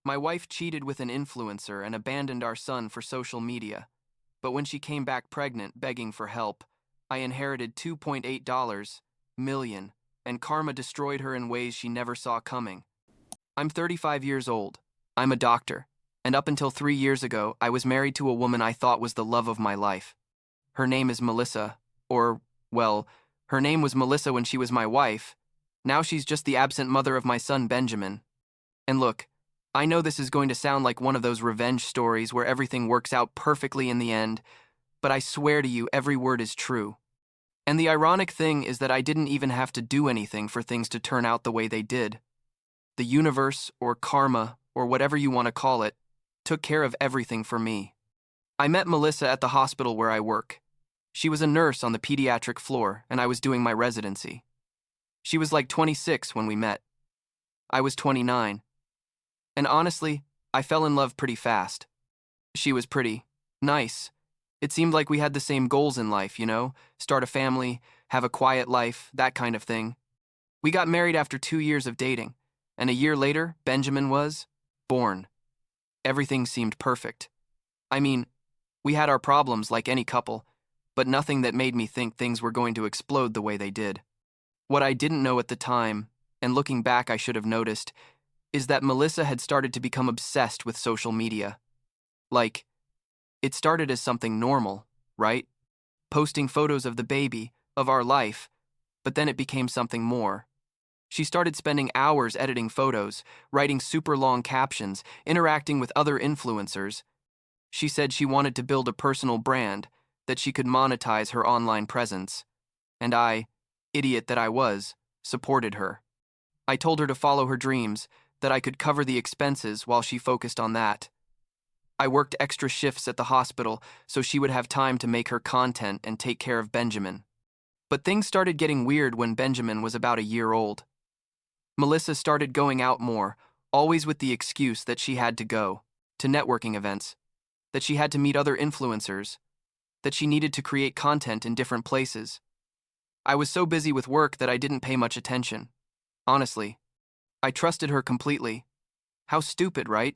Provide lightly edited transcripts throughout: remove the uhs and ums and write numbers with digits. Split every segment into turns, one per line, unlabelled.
My wife cheated with an influencer and abandoned our son for social media. But when she came back pregnant, begging for help, I inherited $2.8 million, and karma destroyed her in ways she never saw coming. I'm 35 years old. I'm a doctor. And up until 3 years ago, I was married to a woman I thought was the love of my life. Her name is Melissa, or, well, her name was Melissa when she was my wife. Now she's just the absent mother of my son Benjamin. And look, I know this is going to sound like one of those revenge stories where everything works out perfectly in the end, but I swear to you every word is true. And the ironic thing is that I didn't even have to do anything for things to turn out the way they did. The universe, or karma, or whatever you want to call it, took care of everything for me. I met Melissa at the hospital where I work. She was a nurse on the pediatric floor, and I was doing my residency. She was like 26 when we met. I was 29. And honestly, I fell in love pretty fast. She was pretty nice. It seemed like we had the same goals in life, start a family, have a quiet life, that kind of thing. We got married after 2 years of dating, and a year later, Benjamin was born. Everything seemed perfect. I mean, we had our problems like any couple, but nothing that made me think things were going to explode the way they did. What I didn't know at the time, and looking back I should have noticed, is that Melissa had started to become obsessed with social media. Like, it started as something normal, right? Posting photos of the baby, of our life, but then it became something more. She started spending hours editing photos, writing super long captions, interacting with other influencers. She said she wanted to build a personal brand, that she could monetize her online presence. And I, idiot that I was, supported her. I told her to follow her dreams, that I could cover the expenses while she focused on that. I worked extra shifts at the hospital so she would have time to make her content and take care of Benjamin. But things started getting weird when Benjamin was about a year old. Melissa started going out more, always with the excuse that she had to go to networking events, that she had to meet other influencers, that she needed to create content in different places. I was so busy with work that I didn't pay much attention. Honestly, I trusted her completely. How stupid, right?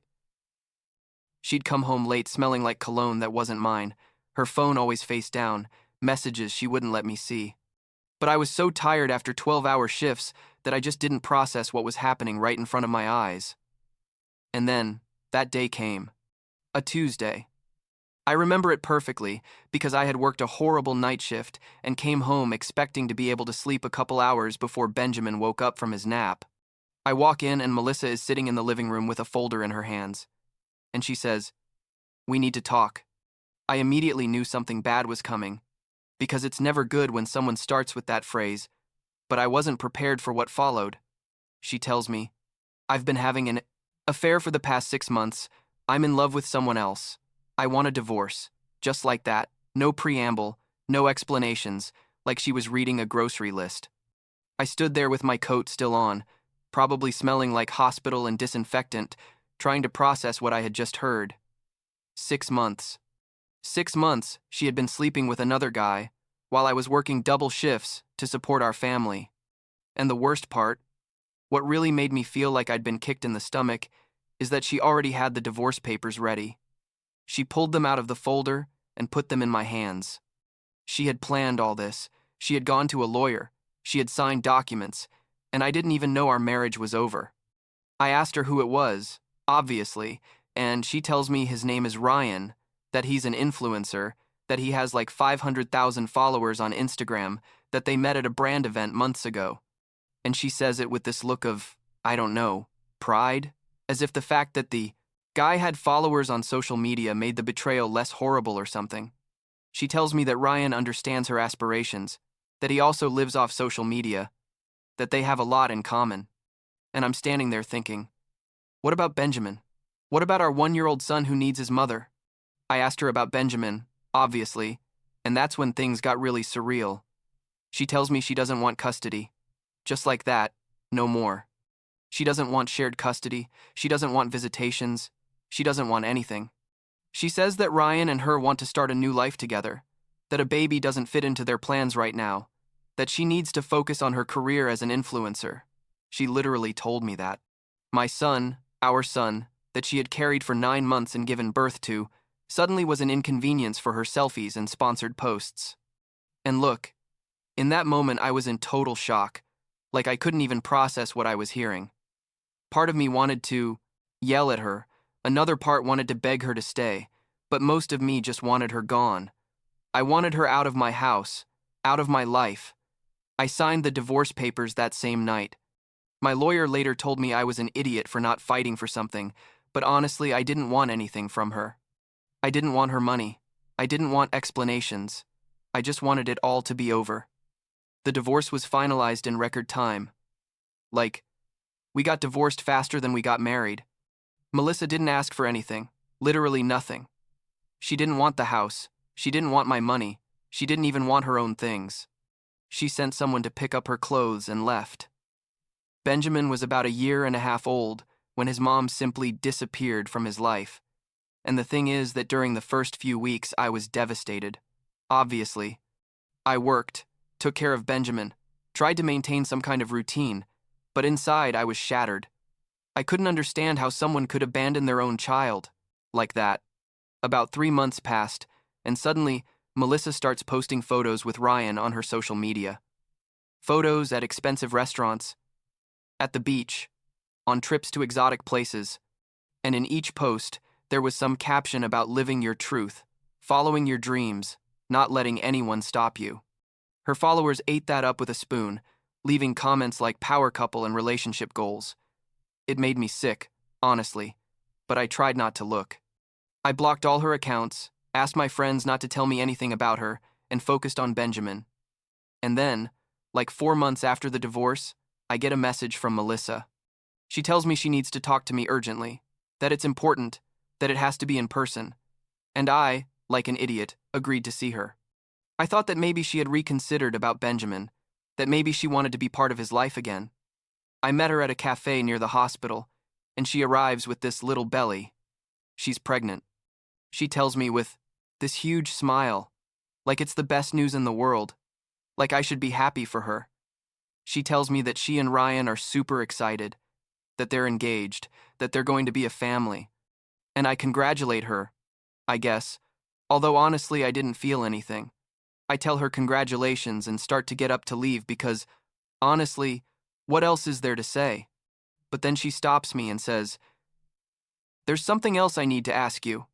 She'd come home late smelling like cologne that wasn't mine, her phone always face down, messages she wouldn't let me see. But I was so tired after 12-hour shifts that I just didn't process what was happening right in front of my eyes. And then, that day came. A Tuesday. I remember it perfectly because I had worked a horrible night shift and came home expecting to be able to sleep a couple hours before Benjamin woke up from his nap. I walk in and Melissa is sitting in the living room with a folder in her hands. And she says, "We need to talk." I immediately knew something bad was coming, because it's never good when someone starts with that phrase, but I wasn't prepared for what followed. She tells me, "I've been having an affair for the past 6 months. I'm in love with someone else. I want a divorce." Just like that, no preamble, no explanations, like she was reading a grocery list. I stood there with my coat still on, probably smelling like hospital and disinfectant, trying to process what I had just heard. 6 months. 6 months she had been sleeping with another guy, while I was working double shifts to support our family. And the worst part, what really made me feel like I'd been kicked in the stomach, is that she already had the divorce papers ready. She pulled them out of the folder and put them in my hands. She had planned all this. She had gone to a lawyer. She had signed documents, and I didn't even know our marriage was over. I asked her who it was, obviously, and she tells me his name is Ryan, that he's an influencer, that he has like 500,000 followers on Instagram, that they met at a brand event months ago. And she says it with this look of, I don't know, pride, as if the fact that the guy had followers on social media made the betrayal less horrible or something. She tells me that Ryan understands her aspirations, that he also lives off social media, that they have a lot in common. And I'm standing there thinking, what about Benjamin? What about our 1-year-old son who needs his mother? I asked her about Benjamin, obviously, and that's when things got really surreal. She tells me she doesn't want custody. Just like that, no more. She doesn't want shared custody. She doesn't want visitations. She doesn't want anything. She says that Ryan and her want to start a new life together, that a baby doesn't fit into their plans right now, that she needs to focus on her career as an influencer. She literally told me that. My son, our son, that she had carried for 9 months and given birth to, suddenly was an inconvenience for her selfies and sponsored posts. And look, in that moment I was in total shock, like I couldn't even process what I was hearing. Part of me wanted to yell at her, another part wanted to beg her to stay, but most of me just wanted her gone. I wanted her out of my house, out of my life. I signed the divorce papers that same night. My lawyer later told me I was an idiot for not fighting for something, but honestly, I didn't want anything from her. I didn't want her money. I didn't want explanations. I just wanted it all to be over. The divorce was finalized in record time. Like, we got divorced faster than we got married. Melissa didn't ask for anything, literally nothing. She didn't want the house. She didn't want my money. She didn't even want her own things. She sent someone to pick up her clothes and left. Benjamin was about 1.5 years old when his mom simply disappeared from his life. And the thing is that during the first few weeks, I was devastated. Obviously. I worked, took care of Benjamin, tried to maintain some kind of routine, but inside I was shattered. I couldn't understand how someone could abandon their own child like that. About 3 months passed, and suddenly, Melissa starts posting photos with Ryan on her social media. Photos at expensive restaurants, at the beach, on trips to exotic places, and in each post, there was some caption about living your truth, following your dreams, not letting anyone stop you. Her followers ate that up with a spoon, leaving comments like power couple and relationship goals. It made me sick, honestly, but I tried not to look. I blocked all her accounts, asked my friends not to tell me anything about her, and focused on Benjamin. And then, like 4 months after the divorce, I get a message from Melissa. She tells me she needs to talk to me urgently, that it's important, that it has to be in person. And I, like an idiot, agreed to see her. I thought that maybe she had reconsidered about Benjamin, that maybe she wanted to be part of his life again. I met her at a cafe near the hospital, and she arrives with this little belly. She's pregnant. She tells me with this huge smile, like it's the best news in the world, like I should be happy for her. She tells me that she and Ryan are super excited, that they're engaged, that they're going to be a family. And I congratulate her, I guess, although honestly I didn't feel anything. I tell her congratulations and start to get up to leave because, honestly, what else is there to say? But then she stops me and says, "There's something else I need to ask you."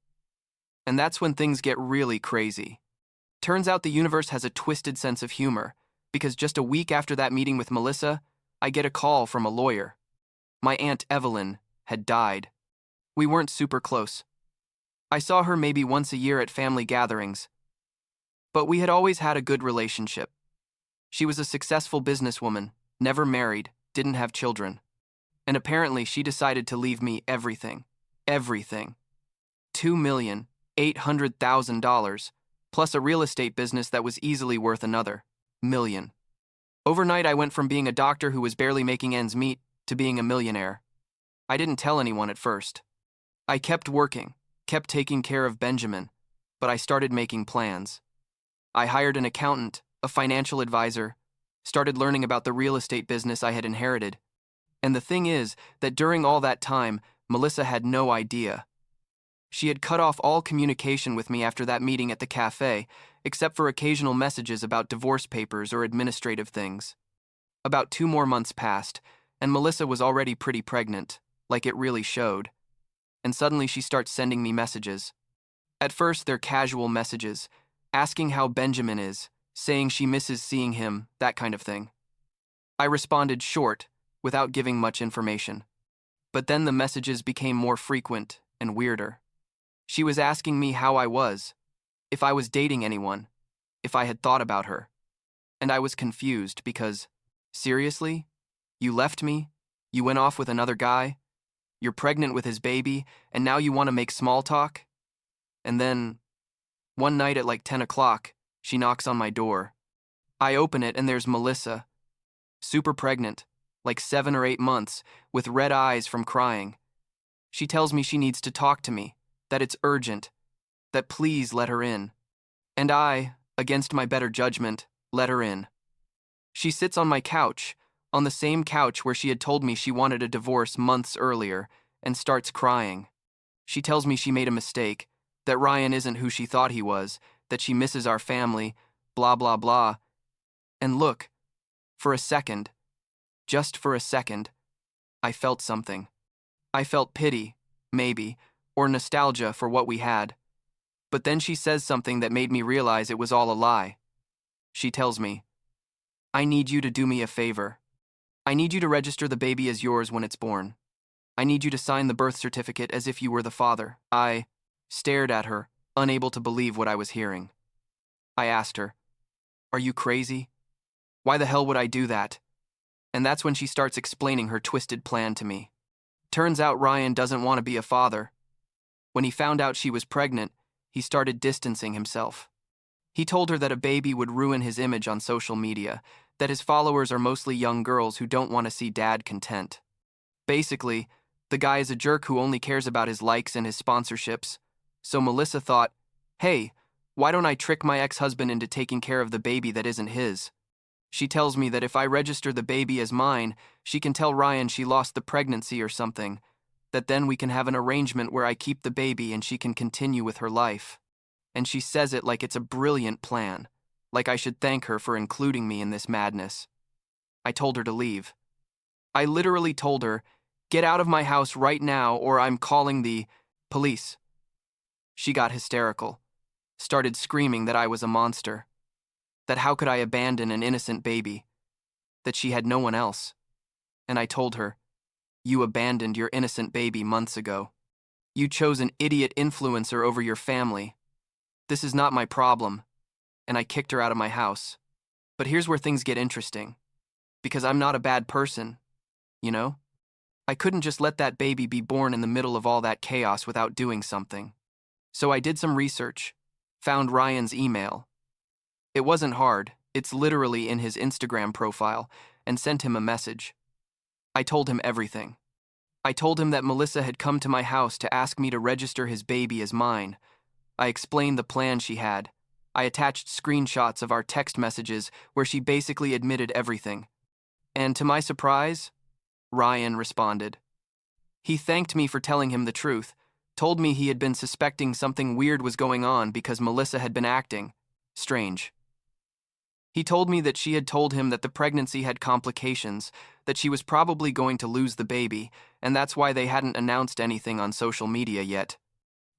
And that's when things get really crazy. Turns out the universe has a twisted sense of humor, because just a week after that meeting with Melissa, I get a call from a lawyer. My Aunt Evelyn had died. We weren't super close. I saw her maybe once a year at family gatherings, but we had always had a good relationship. She was a successful businesswoman, never married, didn't have children. And apparently she decided to leave me everything. Everything. $2,800,000, plus a real estate business that was easily worth another $1,000,000. Overnight, I went from being a doctor who was barely making ends meet to being a millionaire. I didn't tell anyone at first. I kept working, kept taking care of Benjamin, but I started making plans. I hired an accountant, a financial advisor, started learning about the real estate business I had inherited. And the thing is that during all that time, Melissa had no idea. She had cut off all communication with me after that meeting at the cafe, except for occasional messages about divorce papers or administrative things. About 2 more months passed, and Melissa was already pretty pregnant, like it really showed. And suddenly she starts sending me messages. At first, they're casual messages, asking how Benjamin is, saying she misses seeing him, that kind of thing. I responded short, without giving much information. But then the messages became more frequent and weirder. She was asking me how I was, if I was dating anyone, if I had thought about her. And I was confused because, seriously? You left me? You went off with another guy? You're pregnant with his baby, and now you want to make small talk? And then, one night at like 10 o'clock, she knocks on my door. I open it and there's Melissa, super pregnant, like 7 or 8 months, with red eyes from crying. She tells me she needs to talk to me, that it's urgent, that please let her in. And I, against my better judgment, let her in. She sits on my couch, on the same couch where she had told me she wanted a divorce months earlier, and starts crying. She tells me she made a mistake, that Ryan isn't who she thought he was, that she misses our family, blah blah blah. And look, for a second, just for a second, I felt something. I felt pity, maybe, or nostalgia for what we had. But then she says something that made me realize it was all a lie. She tells me, I need you to do me a favor. I need you to register the baby as yours when it's born. I need you to sign the birth certificate as if you were the father. I stared at her, unable to believe what I was hearing. I asked her, Are you crazy? Why the hell would I do that? And that's when she starts explaining her twisted plan to me. Turns out Ryan doesn't want to be a father. When he found out she was pregnant, he started distancing himself. He told her that a baby would ruin his image on social media, that his followers are mostly young girls who don't want to see dad content. Basically, the guy is a jerk who only cares about his likes and his sponsorships. So Melissa thought, hey, why don't I trick my ex-husband into taking care of the baby that isn't his? She tells me that if I register the baby as mine, she can tell Ryan she lost the pregnancy or something, that then we can have an arrangement where I keep the baby and she can continue with her life. And she says it like it's a brilliant plan, like I should thank her for including me in this madness. I told her to leave. I literally told her, get out of my house right now or I'm calling the police. She got hysterical, started screaming that I was a monster, that how could I abandon an innocent baby, that she had no one else. And I told her, you abandoned your innocent baby months ago. You chose an idiot influencer over your family. This is not my problem. And I kicked her out of my house. But here's where things get interesting. Because I'm not a bad person, you know? I couldn't just let that baby be born in the middle of all that chaos without doing something. So I did some research, found Ryan's email. It wasn't hard, it's literally in his Instagram profile, and sent him a message. I told him everything. I told him that Melissa had come to my house to ask me to register his baby as mine. I explained the plan she had. I attached screenshots of our text messages where she basically admitted everything. And to my surprise, Ryan responded. He thanked me for telling him the truth, told me he had been suspecting something weird was going on because Melissa had been acting strange. He told me that she had told him that the pregnancy had complications, that she was probably going to lose the baby, and that's why they hadn't announced anything on social media yet.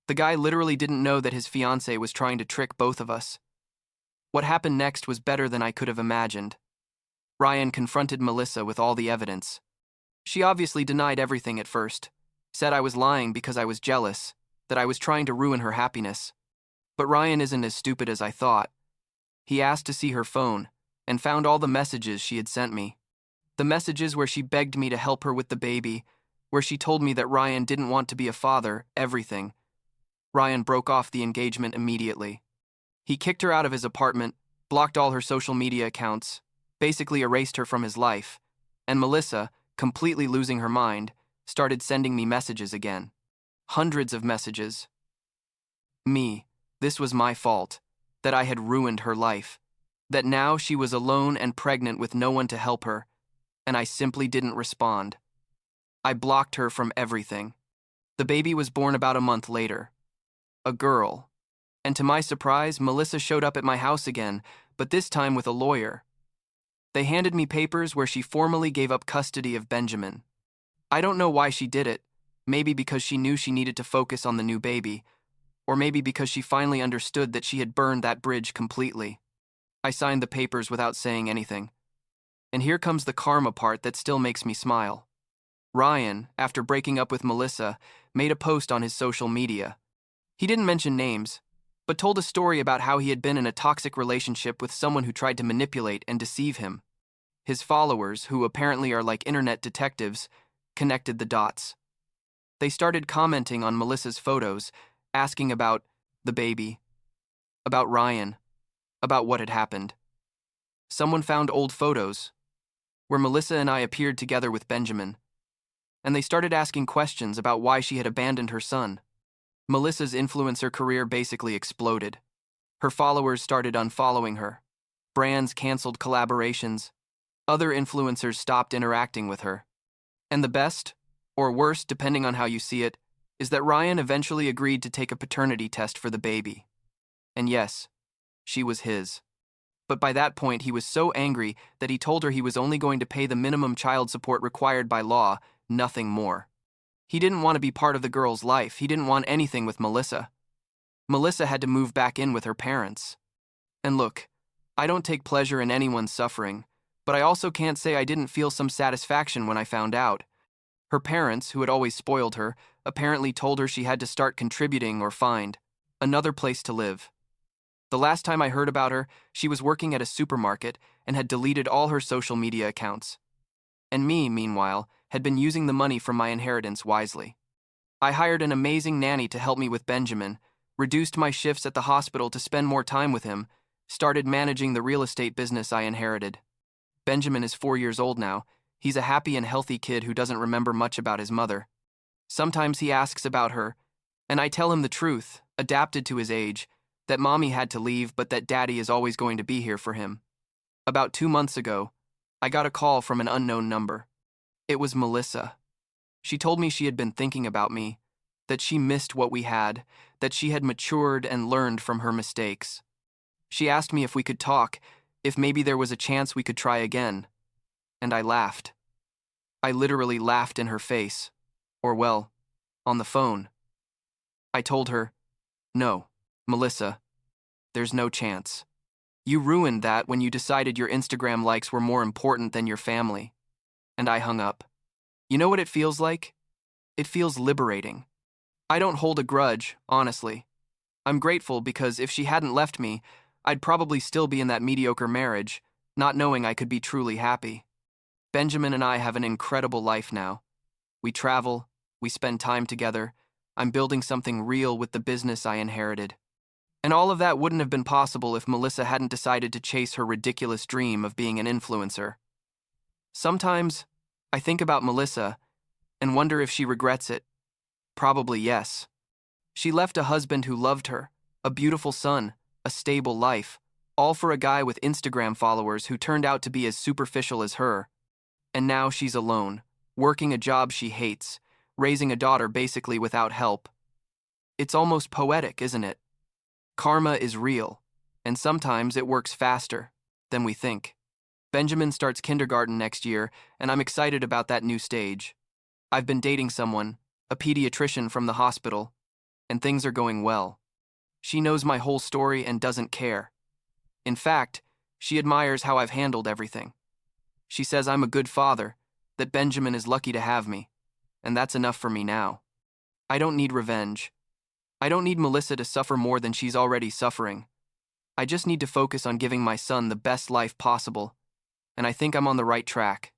The guy literally didn't know that his fiancée was trying to trick both of us. What happened next was better than I could have imagined. Ryan confronted Melissa with all the evidence. She obviously denied everything at first, said I was lying because I was jealous, that I was trying to ruin her happiness. But Ryan isn't as stupid as I thought. He asked to see her phone, and found all the messages she had sent me. The messages where she begged me to help her with the baby, where she told me that Ryan didn't want to be a father, everything. Ryan broke off the engagement immediately. He kicked her out of his apartment, blocked all her social media accounts, basically erased her from his life, and Melissa, completely losing her mind, started sending me messages again. Hundreds of messages. This was my fault. That I had ruined her life, that now she was alone and pregnant with no one to help her, and I simply didn't respond. I blocked her from everything. The baby was born about a month later. A girl. And to my surprise, Melissa showed up at my house again, but this time with a lawyer. They handed me papers where she formally gave up custody of Benjamin. I don't know why she did it, maybe because she knew she needed to focus on the new baby, or maybe because she finally understood that she had burned that bridge completely. I signed the papers without saying anything. And here comes the karma part that still makes me smile. Ryan, after breaking up with Melissa, made a post on his social media. He didn't mention names, but told a story about how he had been in a toxic relationship with someone who tried to manipulate and deceive him. His followers, who apparently are like internet detectives, connected the dots. They started commenting on Melissa's photos, asking about the baby, about Ryan, about what had happened. Someone found old photos where Melissa and I appeared together with Benjamin, and they started asking questions about why she had abandoned her son. Melissa's influencer career basically exploded. Her followers started unfollowing her. Brands canceled collaborations. Other influencers stopped interacting with her. And the best, or worst depending on how you see it, is that Ryan eventually agreed to take a paternity test for the baby. And yes, she was his. But by that point, he was so angry that he told her he was only going to pay the minimum child support required by law, nothing more. He didn't want to be part of the girl's life. He didn't want anything with Melissa. Melissa had to move back in with her parents. And look, I don't take pleasure in anyone's suffering, but I also can't say I didn't feel some satisfaction when I found out. Her parents, who had always spoiled her, apparently told her she had to start contributing or find another place to live. The last time I heard about her, she was working at a supermarket and had deleted all her social media accounts. And me, meanwhile, had been using the money from my inheritance wisely. I hired an amazing nanny to help me with Benjamin, reduced my shifts at the hospital to spend more time with him, started managing the real estate business I inherited. Benjamin is 4 years old now. He's a happy and healthy kid who doesn't remember much about his mother. Sometimes he asks about her, and I tell him the truth, adapted to his age, that mommy had to leave but that daddy is always going to be here for him. About 2 months ago, I got a call from an unknown number. It was Melissa. She told me she had been thinking about me, that she missed what we had, that she had matured and learned from her mistakes. She asked me if we could talk, if maybe there was a chance we could try again. And I laughed. I literally laughed in her face. Or well, on the phone. I told her, "No, Melissa, there's no chance. You ruined that when you decided your Instagram likes were more important than your family." And I hung up. You know what it feels like? It feels liberating. I don't hold a grudge, honestly. I'm grateful because if she hadn't left me, I'd probably still be in that mediocre marriage, not knowing I could be truly happy. Benjamin and I have an incredible life now. We travel, we spend time together. I'm building something real with the business I inherited. And all of that wouldn't have been possible if Melissa hadn't decided to chase her ridiculous dream of being an influencer. Sometimes, I think about Melissa and wonder if she regrets it. Probably yes. She left a husband who loved her, a beautiful son, a stable life, all for a guy with Instagram followers who turned out to be as superficial as her. And now she's alone, working a job she hates, raising a daughter basically without help. It's almost poetic, isn't it? Karma is real, and sometimes it works faster than we think. Benjamin starts kindergarten next year, and I'm excited about that new stage. I've been dating someone, a pediatrician from the hospital, and things are going well. She knows my whole story and doesn't care. In fact, she admires how I've handled everything. She says I'm a good father, that Benjamin is lucky to have me, and that's enough for me now. I don't need revenge. I don't need Melissa to suffer more than she's already suffering. I just need to focus on giving my son the best life possible, and I think I'm on the right track.